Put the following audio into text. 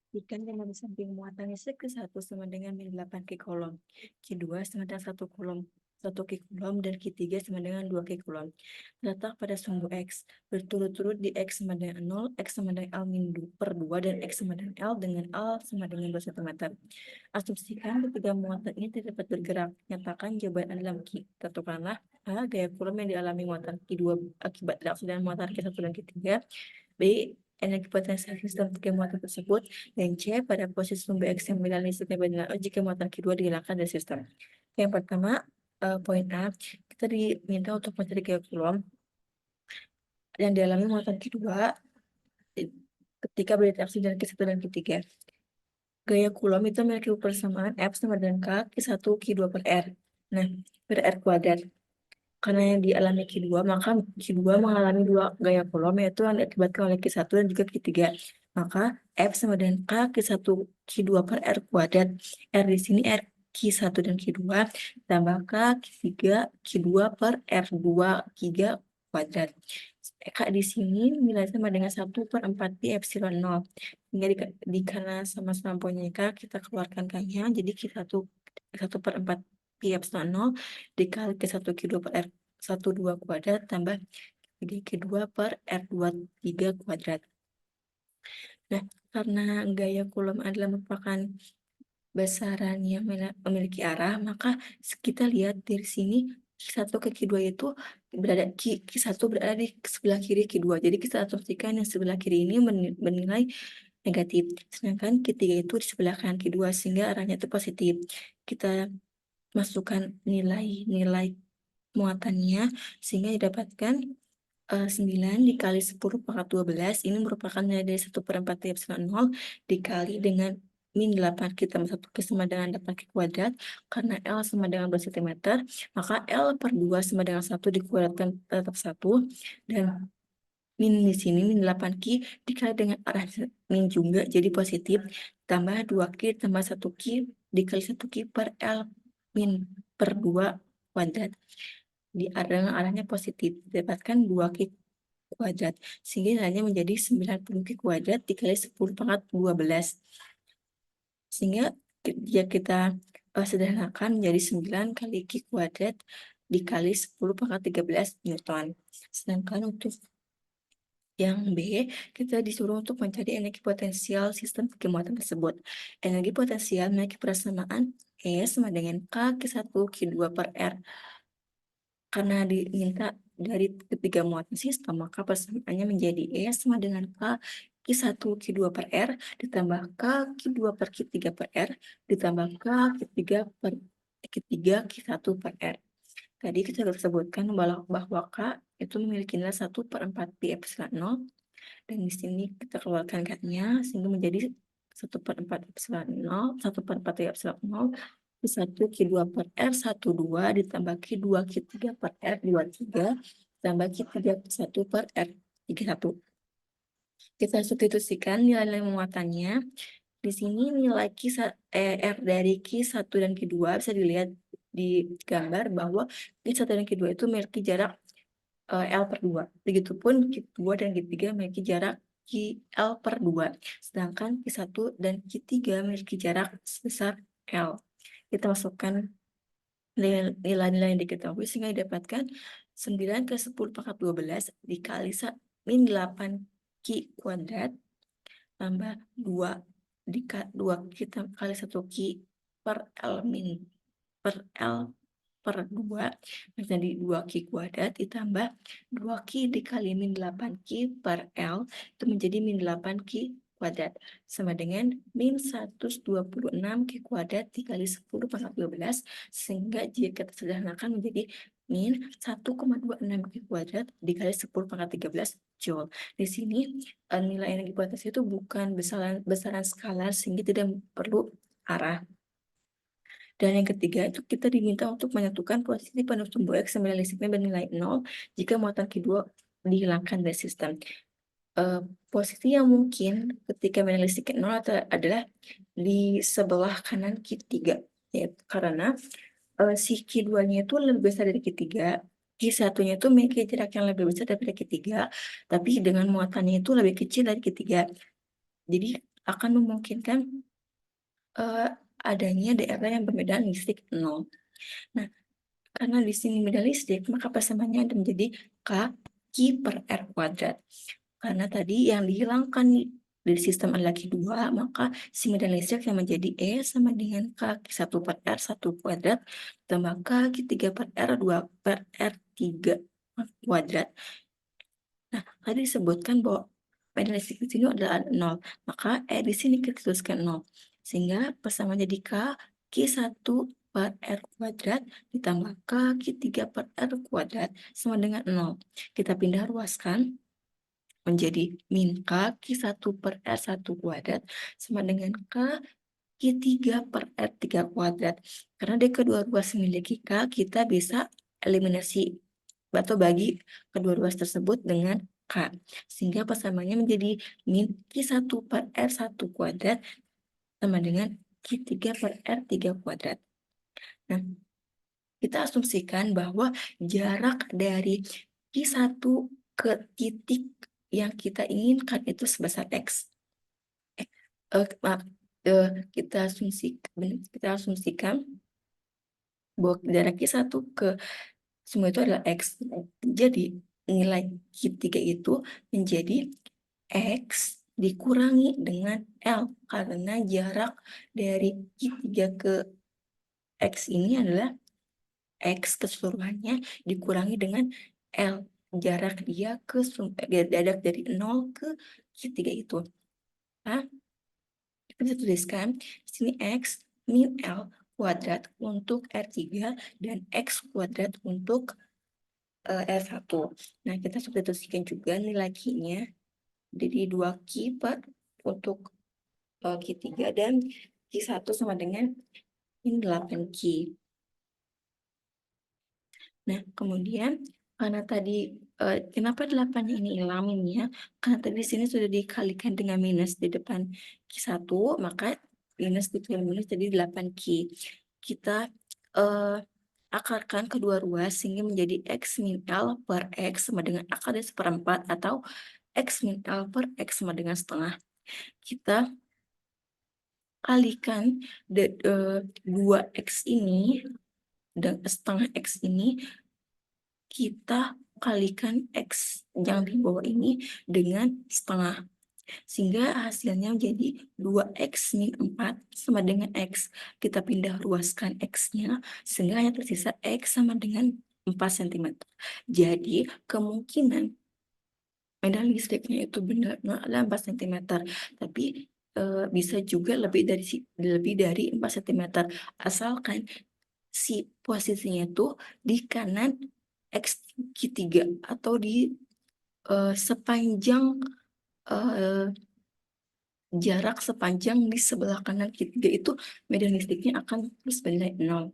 Ikan yang di samping muatan listrik Q1 sama dengan min 8 Q kolom, Q2 sama dengan 1 kolom, 1 Q kolom, dan Q3 sama dengan 2 Q kolom. Terletak pada sumbu X, berturut-turut di X sama dengan 0, X sama dengan L min per 2, dan X sama dengan L dengan L sama dengan 2 cm. Asumsikan ketiga muatan ini tidak dapat bergerak. Nyatakan jawaban dalam Q. Tentukanlah A. Gaya Coulomb yang dialami muatan Q2 akibat reaksi dengan muatan Q1 dan Q3. B. Energi potensial sistem tiga muatan tersebut. Dan C. Pada posisi sumber X yang bernilai listriknya bernilai O jika muatan Q2 dihilangkan dari sistem. Yang pertama, poin A, kita diminta untuk mencari gaya Coulomb yang dialami muatan Q2 ketika berinteraksi dengan Q1 dan Q3. Gaya Coulomb itu memiliki persamaan F sama dengan K, Q1, Q2 per R. Nah, per R kuadrat. Karena yang dialami Q2, maka Q2 mengalami dua gaya Coulomb, yaitu yang diakibatkan oleh Q1 dan juga Q3. Maka F sama dengan K, Q1, Q2 per R kuadrat. R di sini R Q1 dan Q2, tambah K, Q3, Q2 per R2, 3 kuadrat. K di sini nilai sama dengan 1/4 pi epsilon 0. Hingga karena sama-sama punya K, kita keluarkan K-nya, jadi Q1 1/4 pi epsilon 0 dikali Q1 Q2 per R12 kuadrat tambah Q2 per R23 kuadrat. Nah, karena gaya Coulomb adalah merupakan besaran yang memiliki arah, maka kita lihat dari sini Q1 ke Q2 itu Q1 berada di sebelah kiri Q2. Jadi kita asumsikan yang sebelah kiri ini bernilai negatif, sedangkan Q3 itu di sebelah kanan Q2 sehingga arahnya itu positif. Kita masukkan nilai muatannya sehingga didapatkan 9 dikali 10 pangkat 12 ini merupakan nilai dari 1/4 epsilon 0 dikali dengan min 8 kita tambah 1 sama dengan 8 kuadrat. Karena L sama dengan 2 cm, maka L per 2 sama dengan 1 dikuadratkan tetap 1, dan min di sini min 8 dikali dengan arah min juga jadi positif, tambah 2 tambah 1 dikali 1 per L min per 2 kuadrat. Di dengan arahnya positif, didapatkan 2 kuadrat, sehingga nilainya menjadi 90 kuadrat dikali 10 pangkat 12. Sehingga jika kita sederhanakan menjadi 9 kali Q kuadrat dikali 10 pangkat 13 Newton. Sedangkan untuk yang B, kita disuruh untuk mencari energi potensial sistem tiga muatan tersebut. Energi potensial memiliki persamaan E sama dengan K Q1 Q2 per R. Karena diminta dari ketiga muatan sistem, maka persamaannya menjadi E sama dengan K Q1 Q2 per R ditambah K Q2 per Q3 per R ditambah K Q3 per Q3 Q1 per R. Tadi kita sudah sebutkan bahwa K itu memiliki nilai 1/4 pi epsilon 0, dan di sini kita keluarkan K-nya sehingga menjadi 1/4 epsilon 0, 1/4 pi epsilon 0 Q1 Q2 per R12 ditambah Q2 Q3 per R23 tambah Q3 Q1 per R31. Kita substitusikan nilai-nilai muatannya. Di sini nilai R dari Q1 dan Q2 bisa dilihat di gambar bahwa Q1 dan Q2 itu memiliki jarak L per 2. Begitupun Q2 dan Q3 memiliki jarak L per 2. Sedangkan Q1 dan Q3 memiliki jarak sebesar L. Kita masukkan nilai-nilai yang diketahui sehingga didapatkan 9 ke 10 pangkat 12 dikali min 8 Q kuadrat tambah 2 kita kali 1 Q per L min per L per 2 menjadi 2 Q kuadrat ditambah 2 Q dikali min 8 Q per L itu menjadi min 8 Q kuadrat sama dengan min 126 Q kuadrat dikali 10 pangkat 12 sehingga jika kita sederhanakan menjadi min 1,26 Q kuadrat dikali 10 pangkat 13 Joule. Di sini nilai energi potensi itu bukan besaran skalar sehingga tidak perlu arah. Dan yang ketiga itu kita diminta untuk menentukan posisi penuh sumbu X yang listriknya bernilai 0 jika muatan Q2 dihilangkan dari sistem. Posisi yang mungkin ketika nilai listriknya 0 adalah di sebelah kanan Q3, ya, karena si Q2-nya itu lebih besar dari Q3, Q1-nya itu memiliki jarak yang lebih besar daripada Q3, tapi dengan muatannya itu lebih kecil dari Q3. Jadi akan memungkinkan adanya daerah yang bermedan listrik 0. Nah, karena di sini medan listrik, maka persamaannya ada menjadi K Q per R kuadrat. Karena tadi yang dihilangkan dari sistem adalah Q2, maka si medan listrik yang menjadi E sama dengan K Q1 per R 1 kuadrat, tambah K Q3 per R 2 per R 3 kuadrat. Nah, tadi disebutkan bahwa medan listrik di sini adalah 0, maka E di sini kita tuliskan 0. Sehingga persamaan jadi K Q1 per R kuadrat ditambah K Q3 per R kuadrat sama dengan 0. Kita pindah ruaskan menjadi min K Q1 per R1 kuadrat sama dengan K Q3 per R3 kuadrat. Karena dari kedua ruas memiliki K, kita bisa eliminasi atau bagi kedua ruas tersebut dengan K. Sehingga persamaannya menjadi min Q1 per R1 kuadrat sama dengan Q3 per R3 kuadrat. Nah, kita asumsikan bahwa jarak dari Q1 ke titik yang kita inginkan itu sebesar X. Maaf, kita asumsikan bahwa jarak Q1 ke semua itu adalah X. Jadi, nilai Q3 itu menjadi X dikurangi dengan L, karena jarak dari Q3 ke X ini adalah X keseluruhannya dikurangi dengan L, jarak dia ke jarak dari 0 ke Q3 itu. Nah, kita bisa tuliskan di sini X min L kuadrat untuk R3 dan X kuadrat untuk R1. Nah, kita substitusikan juga nilai Q-nya. Jadi 2Q per untuk Q3 dan Q1 sama dengan min 8Q. Nah, kemudian karena tadi kenapa 8 ini hilang minnya? Karena tadi di sini sudah dikalikan dengan minus di depan Q1, maka minus dikali minus jadi 8Q. Kita akarkan kedua ruas sehingga menjadi X min L per X sama dengan akar dari seperempat atau X min L per X sama dengan setengah. Kita kalikan 2X ini dan setengah X ini, kita kalikan X yang di bawah ini dengan setengah. Sehingga hasilnya menjadi 2X min 4 sama dengan X. Kita pindah ruaskan X-nya, sehingga hanya tersisa X sama dengan 4 cm. Jadi, kemungkinan medan listriknya itu benar adalah 4 cm. Tapi bisa juga lebih dari 4 cm. Asalkan si posisinya itu di kanan X3 atau di sepanjang jarak sepanjang di sebelah kanan Q3 itu medan listriknya akan terus bernilai 0.